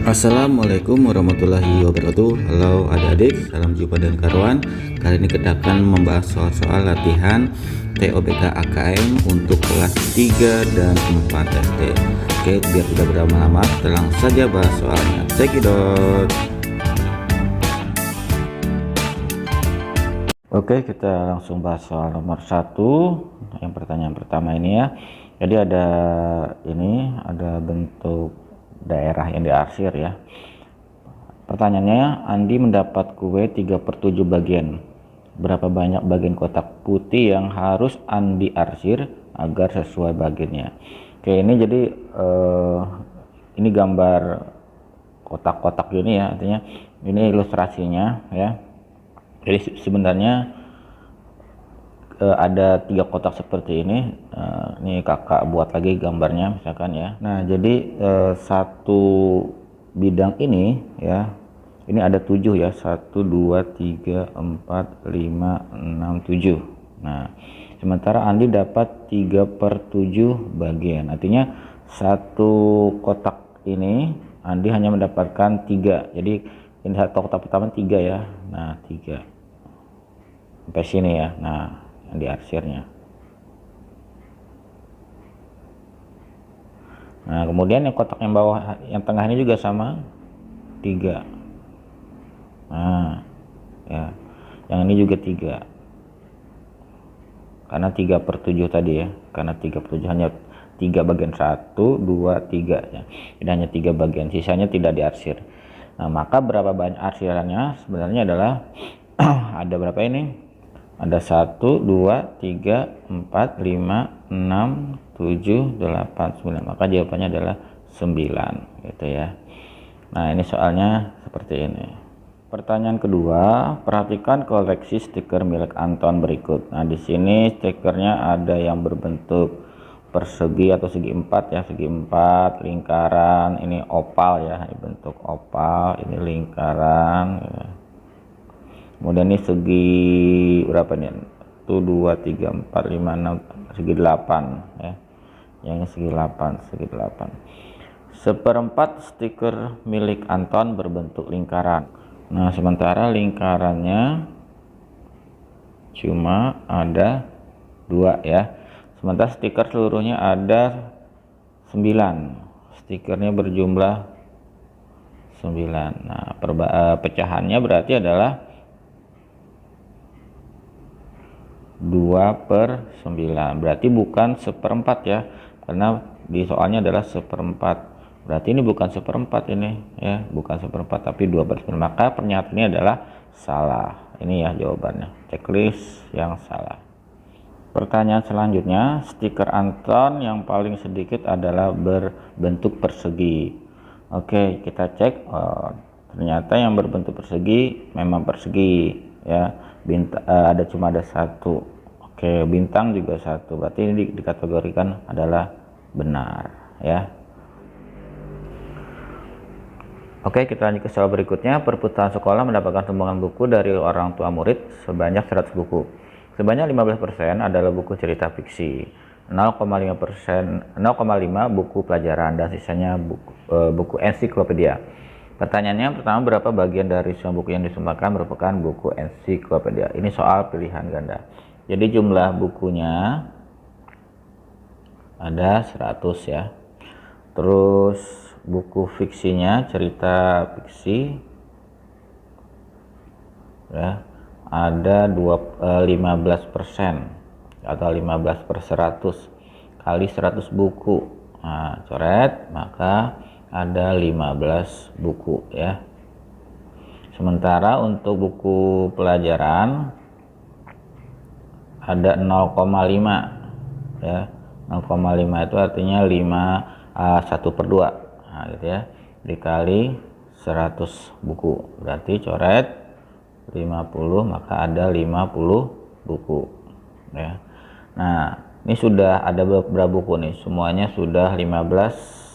Assalamualaikum warahmatullahi wabarakatuh. Halo adik-adik, salam jumpa dan karuan. Kali ini kita akan membahas soal-soal latihan TOBK AKM untuk kelas 3 dan 4 SD. Oke, biar tidak berlama-lama, kita langsung saja bahas soalnya. Cekidot. Oke, kita langsung bahas soal nomor 1. Yang pertanyaan pertama ini ya. Jadi ada bentuk daerah yang diarsir ya. Pertanyaannya, Andi mendapat kue 3/7 bagian. Berapa banyak bagian kotak putih yang harus Andi arsir agar sesuai bagiannya? Oke, ini jadi ini gambar kotak-kotak ini ya, artinya ini ilustrasinya ya. Jadi sebenarnya ada 3 kotak seperti ini. Ini kakak buat lagi gambarnya misalkan ya. Nah, jadi satu bidang ini ya, ini ada 7 ya, 1 2 3 4 5 6 7. Nah, sementara Andi dapat 3/7 bagian, artinya satu kotak ini Andi hanya mendapatkan 3. Jadi ini satu kotak pertama 3 ya. Nah, 3 sampai sini ya. Nah, yang diarsirnya. Nah, kemudian yang kotak yang bawah, yang tengah ini juga sama 3. Nah, ya, yang ini juga 3. Karena 3/7 tadi ya. Karena 3/7 hanya 3 bagian, 1 2 3 ya. Ini hanya 3 bagian, sisanya tidak diarsir. Nah, maka berapa banyak arsirannya sebenarnya adalah ada berapa ini? Ada 1 2 3 4 5 6 7 8 9. Maka jawabannya adalah 9 gitu ya. Nah, ini soalnya seperti ini. Pertanyaan kedua, perhatikan koleksi stiker milik Anton berikut. Nah, di sini stikernya ada yang berbentuk persegi atau segi 4 ya, segi 4, lingkaran, ini oval ya, ini bentuk oval, ini lingkaran ya. Kemudian ini segi berapa nih? 1 2 3 4 5 6, segi 8 ya. Yang ini segi 8, segi 8. 1/4 stiker milik Anton berbentuk lingkaran. Nah, sementara lingkarannya cuma ada 2 ya. Sementara stiker seluruhnya ada 9. Stikernya berjumlah 9. Nah, pecahannya berarti adalah 2/9, berarti bukan 1/4 ya, karena di soalnya adalah 1/4, berarti ini bukan 1/4 ini ya, bukan 1/4 tapi 2/9. Maka pernyataan ini adalah salah. Ini ya jawabannya, checklist yang salah. Pertanyaan selanjutnya, stiker Anton yang paling sedikit adalah berbentuk persegi. Oke, kita cek. Ternyata yang berbentuk persegi memang persegi ya. Cuma ada 1. Oke, bintang juga 1, berarti ini dikategorikan adalah benar ya. Oke, kita lanjut ke soal berikutnya. Perpustakaan sekolah mendapatkan sumbangan buku dari orang tua murid sebanyak 100 buku. Sebanyak 15% adalah buku cerita fiksi, 0,5 buku pelajaran, dan sisanya buku ensiklopedia. Pertanyaannya pertama, berapa bagian dari semua buku yang disumbangkan merupakan buku ensiklopedia? Ini soal pilihan ganda. Jadi jumlah bukunya ada 100 ya. Terus buku fiksinya, cerita fiksi ya, ada 15% atau 15/100 kali 100 buku. Nah, coret, maka ada 15 buku ya. Sementara untuk buku pelajaran ada 0,5 ya. 0,5 itu artinya 1/2. Nah, gitu ya. Dikali 100 buku. Berarti coret 50, maka ada 50 buku ya. Nah, ini sudah ada berapa buku nih? Semuanya sudah 15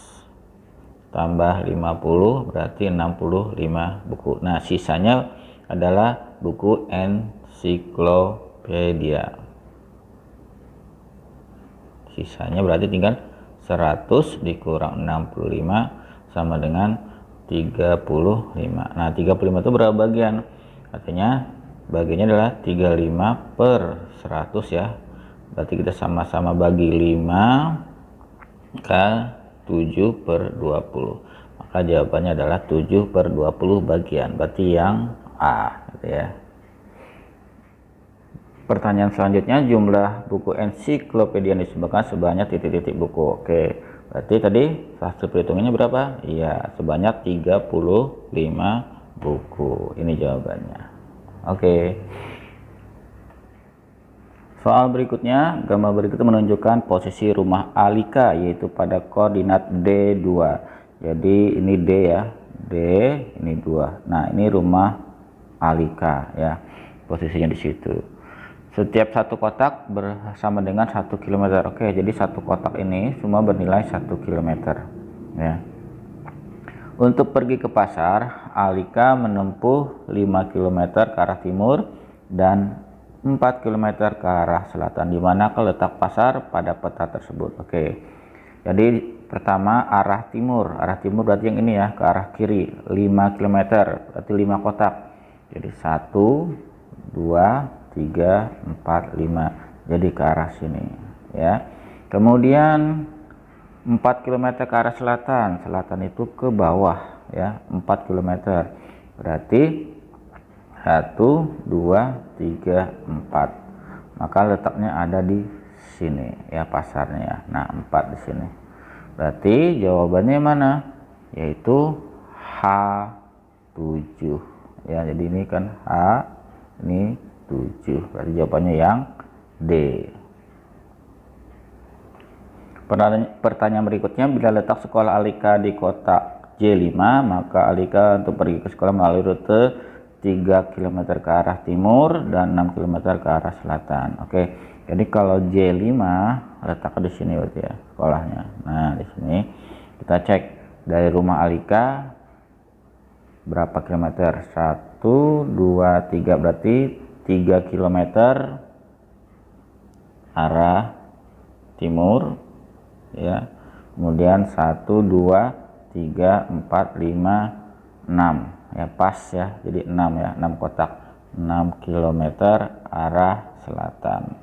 tambah 50 berarti 65 buku. Nah, sisanya adalah buku ensiklopedia. Sisanya berarti tinggal 100 dikurang 65 sama dengan 35. Nah 35 itu berapa bagian? Artinya bagiannya adalah 35 per 100 ya. Berarti kita sama-sama bagi 5 ke 7 per 20. Maka jawabannya adalah 7 per 20 bagian. Berarti yang A gitu ya. Pertanyaan selanjutnya, jumlah buku ensiklopedia yang disumbangkan sebanyak titik-titik buku. Oke, berarti tadi hasil perhitungannya berapa? Iya, sebanyak 35 buku. Ini jawabannya. Oke. Soal berikutnya, gambar berikut menunjukkan posisi rumah Alika yaitu pada koordinat D2. Jadi ini D ya, D, ini 2. Nah, ini rumah Alika ya. Posisinya di situ. Setiap satu kotak bersama dengan 1 km. Oke, jadi satu kotak ini semua bernilai 1 km ya. Untuk pergi ke pasar, Alika menempuh 5 km ke arah timur dan 4 km ke arah selatan. Di manakah letak pasar pada peta tersebut? Oke. Jadi pertama arah timur. Arah timur berarti yang ini ya, ke arah kiri 5 km, berarti 5 kotak. Jadi 1 2 3 4 5. Jadi ke arah sini ya. Kemudian 4 km ke arah selatan. Selatan itu ke bawah ya, 4 km. Berarti 1 2 3 4. Maka letaknya ada di sini ya pasarnya. Nah, 4 di sini. Berarti jawabannya mana? Yaitu H7 ya. Jadi ini kan H, ini 7. Berarti jawabannya yang D. Pertanyaan berikutnya, bila letak sekolah Alika di kotak J5, maka Alika untuk pergi ke sekolah melalui rute 3 km ke arah timur dan 6 km ke arah selatan. Oke, jadi kalau J5 letaknya di sini berarti ya sekolahnya. Nah, di sini kita cek dari rumah Alika berapa kilometer? 1 2 3, berarti 3 km arah timur ya. Kemudian 1 2 3 4 5 6 ya, pas ya, jadi 6 ya, 6 kotak, 6 km arah selatan.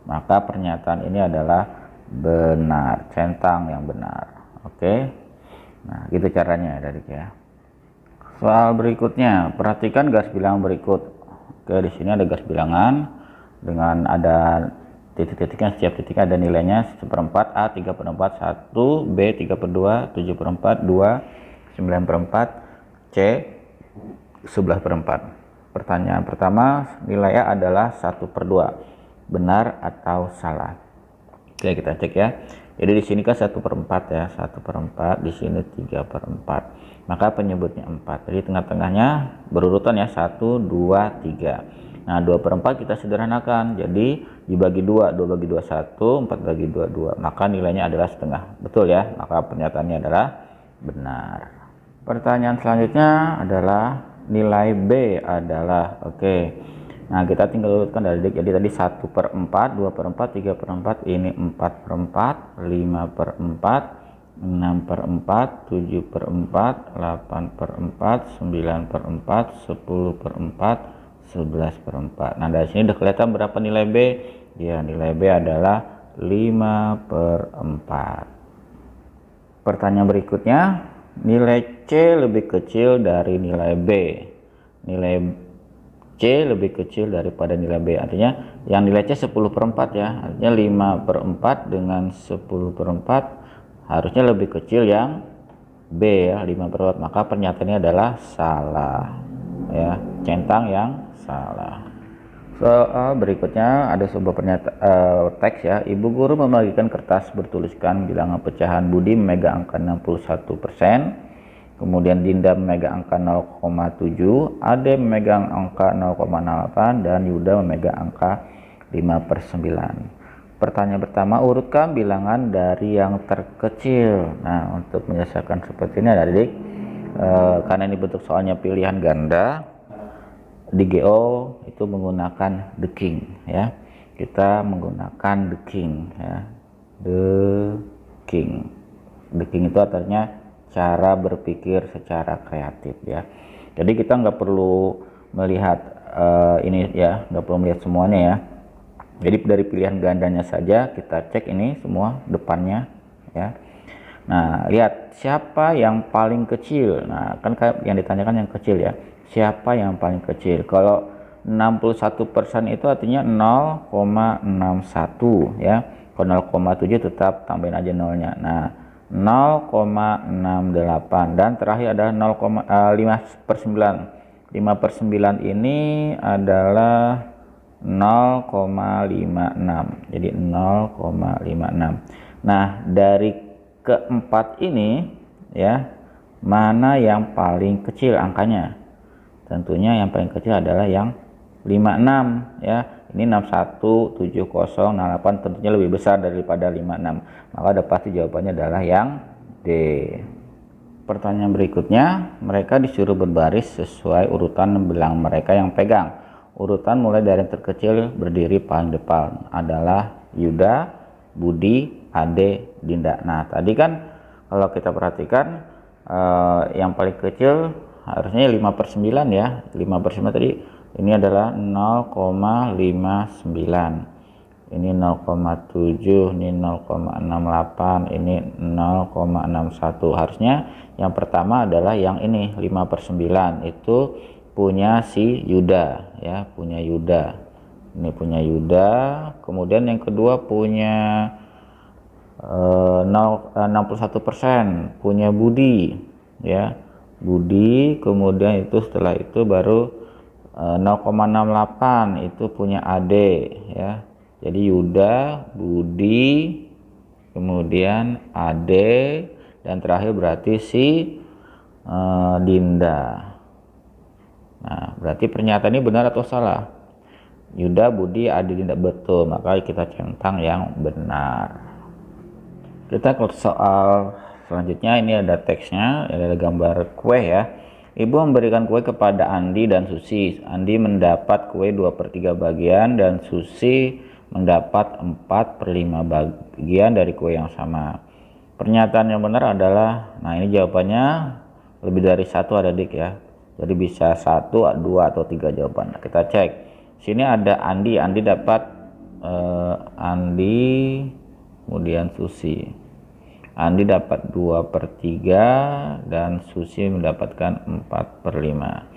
Maka pernyataan ini adalah benar, centang yang benar. Oke, nah gitu caranya adik ya. Soal berikutnya, perhatikan garis bilangan berikut. Oke, di sini ada garis bilangan dengan ada titik-titiknya, setiap titik ada nilainya 1/4, A 3/4, 1, B 3/2, 7/4, 2, 9/4, C 11/4. Pertanyaan pertama, nilai A adalah 1/2. Benar atau salah? Oke, kita cek ya. Jadi di sini kan 1/4 ya, 1/4, di sini 3/4. Maka penyebutnya 4. Jadi tengah-tengahnya berurutan ya, 1 2 3. Nah, 2/4 kita sederhanakan. Jadi dibagi 2, 2 bagi 2 1, 4 bagi 2 2. Maka nilainya adalah setengah. Betul ya? Maka pernyataannya adalah benar. Pertanyaan selanjutnya adalah nilai B adalah, oke. Nah, kita tinggal urutkan dari adik. Jadi tadi 1/4, 2/4, 3/4, ini 4/4, 5/4, 6/4, 7/4, 8/4, 9/4, 10/4, 11/4. Nah, dari sini udah kelihatan berapa nilai B? Ya, nilai B adalah 5/4. Pertanyaan berikutnya, nilai C lebih kecil dari nilai B. Nilai C lebih kecil daripada nilai B. Artinya yang nilai C 10/4 ya. Artinya 5/4 dengan 10/4 harusnya lebih kecil yang B ya, 5/4. Maka pernyataannya adalah salah. Ya, centang yang salah. Soal berikutnya ada sebuah teks ya. Ibu guru membagikan kertas bertuliskan bilangan pecahan. Budi memegang angka 61%. Kemudian Dinda memegang angka 0,7, Ade memegang angka 0,8, dan Yuda memegang angka 5/9. Pertanyaan pertama, urutkan bilangan dari yang terkecil. Nah, untuk menyelesaikan seperti ini adik, karena ini bentuk soalnya pilihan ganda, di GO itu menggunakan the king ya. Kita menggunakan the king ya. The king itu artinya cara berpikir secara kreatif ya. Jadi kita nggak perlu melihat ini ya, nggak perlu melihat semuanya ya. Jadi dari pilihan gandanya saja kita cek ini semua depannya ya. Nah, lihat siapa yang paling kecil. Nah, kan kayak yang ditanyakan yang kecil ya. Siapa yang paling kecil? Kalau 61% itu artinya 0,61 ya. Kalau 0,7 tetap tambahin aja nolnya. Nah, 0,68 dan terakhir adalah 0,5/9. 5/9 ini adalah 0,56. Jadi 0,56. Nah, dari keempat ini ya, mana yang paling kecil angkanya? Tentunya yang paling kecil adalah yang 56 ya. Ini 61, 70, 68 tentunya lebih besar daripada 56. Maka udah pasti jawabannya adalah yang D. Pertanyaan berikutnya, mereka disuruh berbaris sesuai urutan belang mereka yang pegang. Urutan mulai dari yang terkecil berdiri paling depan adalah Yuda, Budi, Ade, Dinda. Nah, tadi kan kalau kita perhatikan yang paling kecil harusnya 5/9 ya. 5/9 tadi ini adalah 0,59. Ini 0,7, ini 0,68, ini 0,61. Harusnya yang pertama adalah yang ini 5/9 itu punya si Yuda ya, punya Yuda. Ini punya Yuda. Kemudian yang kedua punya 61% punya Budi ya, Budi. Kemudian itu setelah itu baru 0,68 itu punya Ade ya. Jadi Yuda, Budi, kemudian Ade, dan terakhir berarti si Dinda. Nah, berarti pernyataan ini benar atau salah? Yuda, Budi, Ade, Dinda, betul. Maka kita centang yang benar. Kita ke soal selanjutnya. Ini ada teksnya, ada gambar kue ya. Ibu memberikan kue kepada Andi dan Susi. Andi mendapat kue 2/3 bagian dan Susi mendapat 4/5 bagian dari kue yang sama. Pernyataan yang benar adalah, nah ini jawabannya lebih dari satu adik ya. Jadi bisa 1, 2 atau 3 jawaban. Nah, kita cek. Sini ada Andi. Andi dapat Andi, kemudian Susi. Andi dapat 2/3 dan Susi mendapatkan 4/5.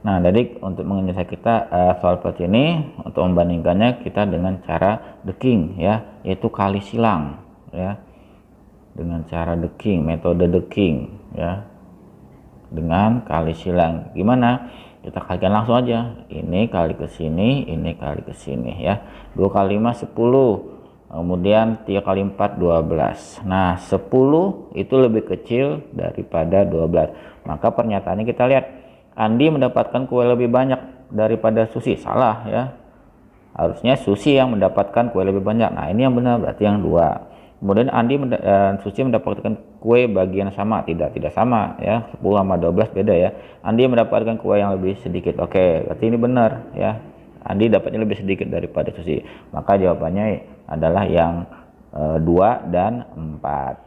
Nah, jadi untuk menyelesaikan kita soal seperti ini, untuk membandingkannya kita dengan cara deking ya, yaitu kali silang ya. Dengan cara deking, metode deking ya. Dengan kali silang. Gimana? Kita kalikan langsung aja. Ini kali ke sini, ini kali ke sini ya. 2 kali 5 10. Kemudian 3 kali 4 12. Nah, 10 itu lebih kecil daripada 12. Maka pernyataannya kita lihat, Andi mendapatkan kue lebih banyak daripada Susi. Salah ya. Harusnya Susi yang mendapatkan kue lebih banyak. Nah, ini yang benar, berarti yang 2. Kemudian Andi dan Susi mendapatkan kue bagian sama. Tidak sama ya. 10 sama 12 beda ya. Andi mendapatkan kue yang lebih sedikit. Oke, berarti ini benar ya. Andi dapatnya lebih sedikit daripada Susi. Maka jawabannya adalah yang 2 dan 4.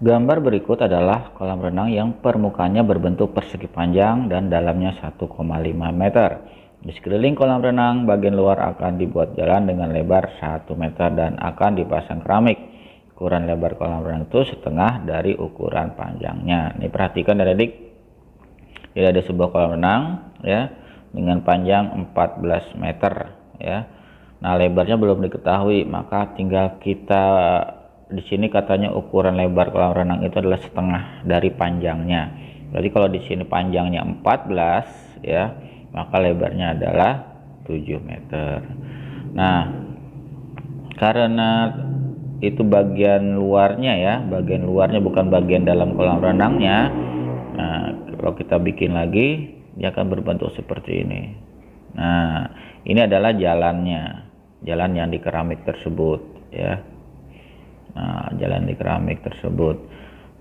Gambar berikut adalah kolam renang yang permukaannya berbentuk persegi panjang dan dalamnya 1,5 meter. Di sekeliling kolam renang, bagian luar akan dibuat jalan dengan lebar 1 meter dan akan dipasang keramik. Ukuran lebar kolam renang itu setengah dari ukuran panjangnya. Ini perhatikan adik-adik. Jadi ada sebuah kolam renang ya dengan panjang 14 meter ya. Nah, lebarnya belum diketahui, maka tinggal kita di sini katanya ukuran lebar kolam renang itu adalah setengah dari panjangnya. Berarti kalau di sini panjangnya 14 ya, maka lebarnya adalah 7 meter. Nah, karena itu bagian luarnya ya, bagian luarnya bukan bagian dalam kolam renangnya. Nah, kalau kita bikin lagi, dia akan berbentuk seperti ini. Nah, ini adalah jalannya, jalan yang di keramik tersebut ya. Nah, jalan di keramik tersebut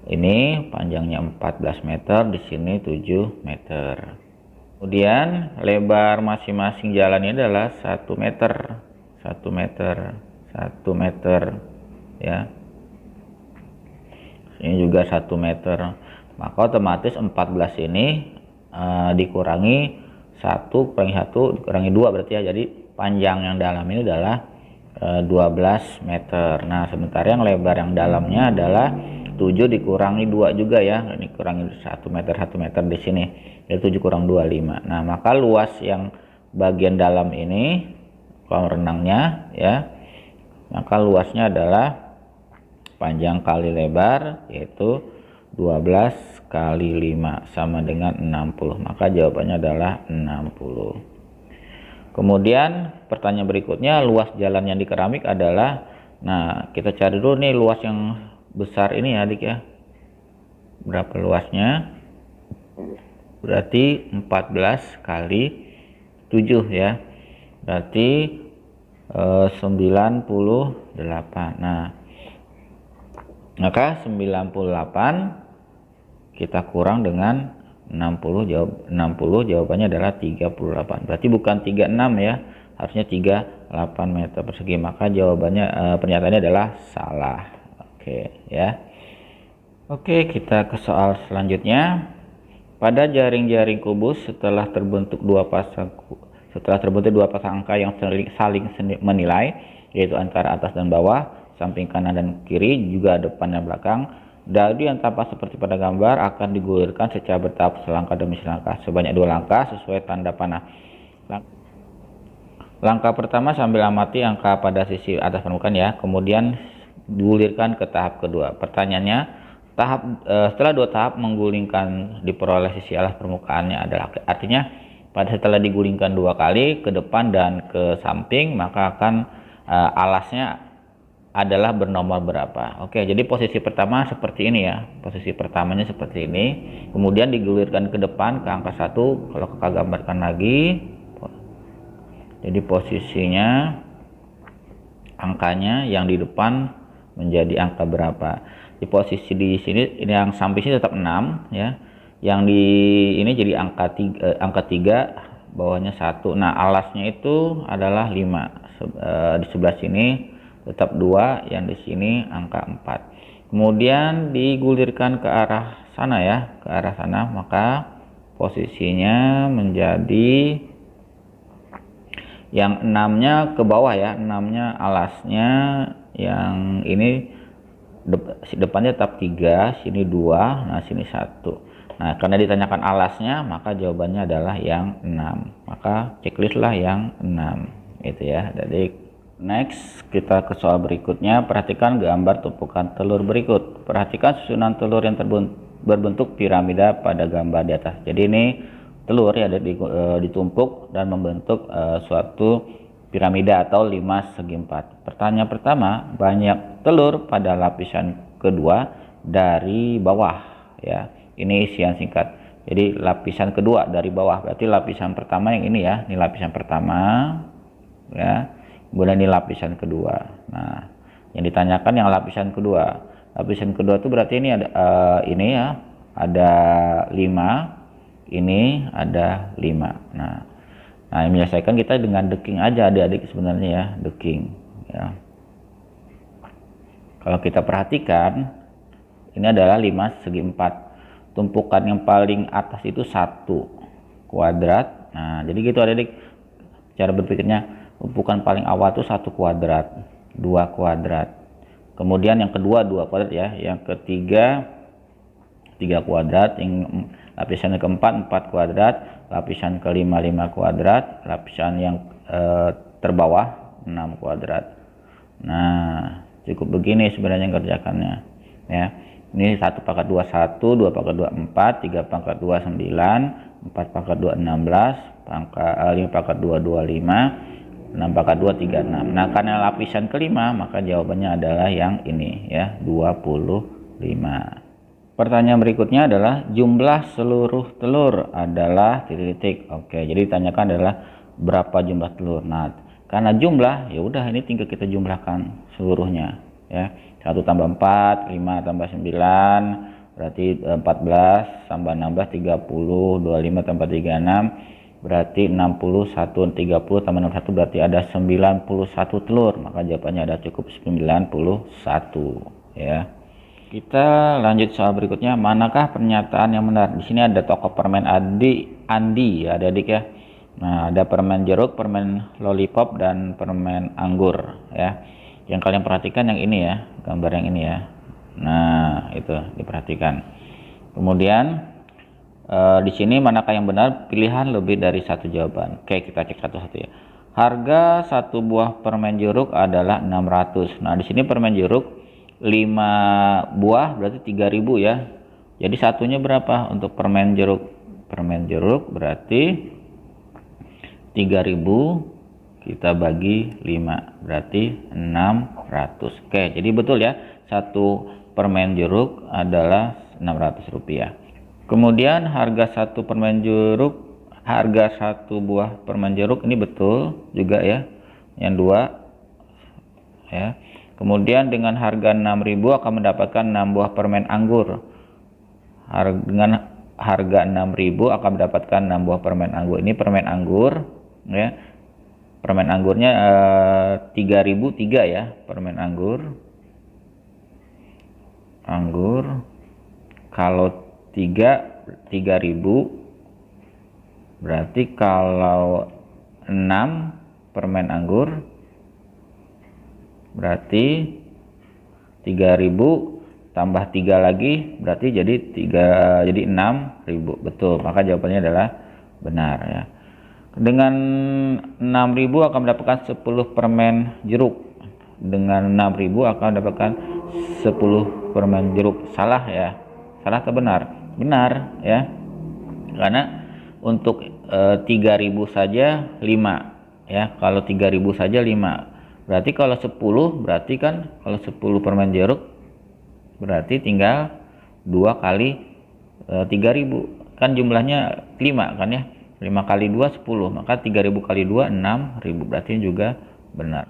ini panjangnya 14 meter, di sini 7 meter. Kemudian lebar masing-masing jalan ini adalah 1 meter, 1 meter, 1 meter ya. ini juga 1 meter, maka otomatis 14 ini dikurangi 1 kurangi 1 dikurangi 2 berarti ya, jadi panjang yang dalam ini adalah 12 meter. Nah sementara yang lebar yang dalamnya adalah 7 dikurangi 2 juga ya, ini kurangi 1 meter di sini, jadi 7 kurang 2 5. Nah maka luas yang bagian dalam ini kolam renangnya ya, maka luasnya adalah panjang kali lebar, yaitu 12 kali 5 sama dengan 60, maka jawabannya adalah 60. Kemudian pertanyaan berikutnya, luas jalan yang di keramik adalah, nah kita cari dulu nih luas yang besar ini ya adik ya, berapa luasnya, berarti 14 kali 7 ya, berarti 98. Nah maka 98 kita kurang dengan 60, jawabannya adalah 38. Berarti bukan 36 ya, harusnya 38 meter persegi, maka jawabannya pernyataannya adalah salah. Oke ya. Oke, kita ke soal selanjutnya. Pada jaring-jaring kubus setelah terbentuk dua pasang angka yang saling menilai, yaitu antara atas dan bawah, samping kanan dan kiri, juga depan dan belakang, dadu yang tampak seperti pada gambar akan digulirkan secara bertahap selangkah demi selangkah sebanyak 2 langkah sesuai tanda panah. Langkah pertama sambil amati angka pada sisi atas permukaan ya, kemudian digulirkan ke tahap kedua. Pertanyaannya, setelah 2 tahap menggulingkan diperoleh sisi alas permukaannya adalah, artinya setelah digulingkan 2 kali ke depan dan ke samping, maka akan alasnya adalah bernomor berapa. Oke, jadi posisi pertama seperti ini ya, posisi pertamanya seperti ini, kemudian digulirkan ke depan ke angka 1. Kalau kakak gambarkan lagi, jadi posisinya angkanya yang di depan menjadi angka berapa. Di posisi di sini, ini yang samping sini tetap 6 ya, yang di ini jadi angka 3, bawahnya 1. Nah alasnya itu adalah 5, di sebelah sini tetap 2, yang di sini angka 4. Kemudian digulirkan ke arah sana ya, ke arah sana, maka posisinya menjadi yang 6-nya ke bawah ya, 6-nya alasnya, yang ini depannya tetap 3, sini 2, nah sini 1. Nah karena ditanyakan alasnya, maka jawabannya adalah yang 6, maka checklist lah yang 6 itu ya. Jadi next kita ke soal berikutnya. Perhatikan gambar tumpukan telur berikut. Perhatikan susunan telur yang berbentuk piramida pada gambar di atas. Jadi ini telur ya ditumpuk dan membentuk suatu piramida atau 5 segi 4. Pertanyaan pertama, banyak telur pada lapisan kedua dari bawah ya. Ini isian singkat. Jadi lapisan kedua dari bawah, berarti lapisan pertama yang ini ya, ini lapisan pertama ya. Kemudian ini lapisan kedua. Nah, yang ditanyakan yang lapisan kedua. Lapisan kedua itu berarti ini ada ini ya, ada 5, ini ada 5. Nah, yang menyelesaikan kita dengan deking aja adik-adik sebenarnya ya, deking ya. Kalau kita perhatikan, ini adalah 5 segi 4. Tumpukan yang paling atas itu 1 kuadrat. Nah, jadi gitu adik-adik cara berpikirnya. Tumpukan paling awal itu 1 kuadrat, 2 kuadrat. Kemudian yang kedua 2 kuadrat ya, yang ketiga 3 kuadrat, yang lapisan yang keempat 4 kuadrat, lapisan kelima 5 kuadrat, lapisan yang terbawah 6 kuadrat. Nah, cukup begini sebenarnya kerjakannya ya. Ini 1 pangkat 2 1, 2 pangkat 2 4, 3 pangkat 2 9, 4 pangkat 2 16, 5 pangkat 2 25, 6 pangkat 2 36. Nah karena lapisan kelima, maka jawabannya adalah yang ini ya, 25. Pertanyaan berikutnya adalah jumlah seluruh telur adalah titik-titik. Oke, jadi ditanyakan adalah berapa jumlah telur. Nah karena jumlah, ya udah ini tinggal kita jumlahkan seluruhnya ya. 1 tambah 4, 5 tambah 9 berarti 14, tambah 16 30, 25 tambah 36 berarti 61, 30 tambah 61 berarti ada 91 telur, maka jawabannya ada cukup 91 ya. Kita lanjut soal berikutnya. Manakah pernyataan yang benar? Di sini ada toko permen Andi ya adik-adik ya. Nah, ada permen jeruk, permen lollipop, dan permen anggur ya. Yang kalian perhatikan yang ini ya, gambar yang ini ya. Nah, itu diperhatikan. Kemudian di sini manakah yang benar? Pilihan lebih dari satu jawaban. Oke, kita cek satu-satu ya. Harga satu buah permen jeruk adalah 600. Nah, di sini permen jeruk 5 buah berarti 3000 ya. Jadi satunya berapa untuk permen jeruk? Permen jeruk berarti 3000 kita bagi 5 berarti 600. Oke, jadi betul ya. Satu permen jeruk adalah 600 rupiah. Kemudian harga satu buah permen jeruk ini betul juga ya. Yang dua ya. Kemudian dengan harga 6.000 akan mendapatkan 6 buah permen anggur. Dengan harga 6.000 akan mendapatkan 6 buah permen anggur. Ini permen anggur ya. Permen anggurnya 3.003 ya, permen anggur. Kalau 3.000 berarti kalau 6 permen anggur berarti 3.000 tambah 3 lagi berarti jadi 6.000. Betul, maka jawabannya adalah benar ya. Dengan 6.000 akan mendapatkan 10 permen jeruk. Dengan 6.000 akan mendapatkan 10 permen jeruk. Salah ya. Salah atau benar? Benar ya. Karena untuk 3.000 saja 5 ya. Kalau 3.000 saja 5. Berarti kalau 10 berarti kan kalau 10 permen jeruk berarti tinggal 2 kali 3.000. Kan jumlahnya 5 kan ya. 5 kali 2 10, maka 3.000 kali 2 6.000, berarti juga benar.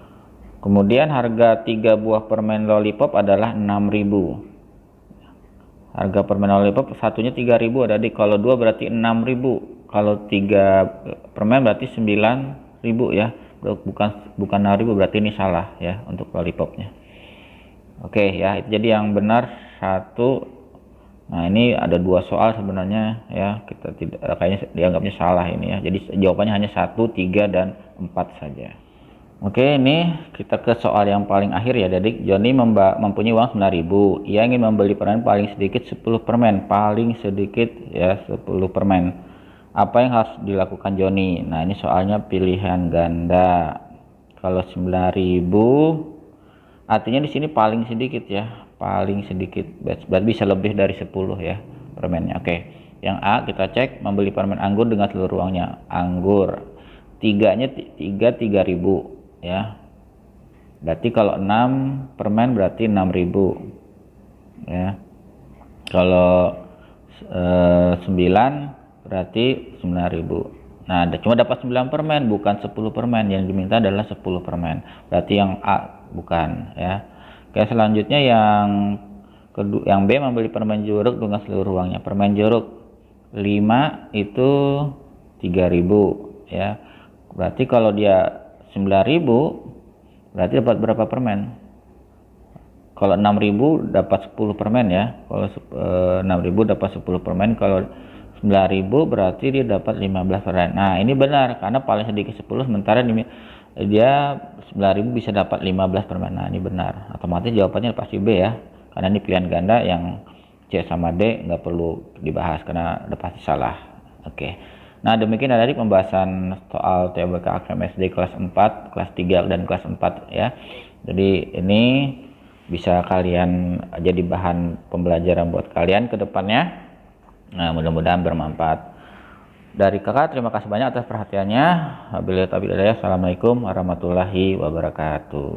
Kemudian harga 3 buah permen lollipop adalah 6.000. Harga permen lollipop satunya 3.000 ada di, kalau 2 berarti 6.000. Kalau 3 permen berarti 9.000 ya. Bukan 6.000, berarti ini salah ya untuk lollipopnya. Oke ya, itu jadi yang benar 1. Nah, ini ada 2 soal sebenarnya ya, kita tidak kayaknya dianggapnya salah ini ya. Jadi jawabannya hanya 1, 3, dan 4 saja. Oke, ini kita ke soal yang paling akhir ya, Adik. Joni mempunyai uang 9.000. Ia ingin membeli permen paling sedikit 10 permen, paling sedikit ya 10 permen. Apa yang harus dilakukan Joni? Nah, ini soalnya pilihan ganda. Kalau 9.000 artinya di sini paling sedikit ya. Paling sedikit berarti bisa lebih dari 10 ya permennya. Oke, yang A kita cek, membeli permen anggur dengan seluruh uangnya. Anggur 3 3.000 ya, berarti kalau 6 permen berarti 6.000 ya. Kalau 9 berarti 9.000. Nah, cuma dapat 9 permen bukan 10 permen, yang diminta adalah 10 permen, berarti yang A bukan ya. Oke, selanjutnya yang B, membeli permen jeruk dengan seluruh uangnya. Permen jeruk 5 itu 3.000 ya. Berarti kalau dia 9.000 berarti dapat berapa permen? Kalau 6.000 dapat 10 permen ya. Kalau 6.000 dapat 10 permen, kalau 9.000 berarti dia dapat 15 permen. Nah, ini benar karena paling sedikit 10, sementara dia 9.000 bisa dapat 15 permen. Nah, ini benar. Otomatis jawabannya pasti B ya. Karena ini pilihan ganda, yang C sama D nggak perlu dibahas karena udah pasti salah. Oke. Nah, demikian adik pembahasan soal TBK Aksem SD kelas 4, kelas 3 dan kelas 4 ya. Jadi ini bisa kalian jadi bahan pembelajaran buat kalian ke depannya. Nah, mudah-mudahan bermanfaat. Dari kakak, terima kasih banyak atas perhatiannya. Wabillahi taufiq wal hidayah. Assalamualaikum warahmatullahi wabarakatuh.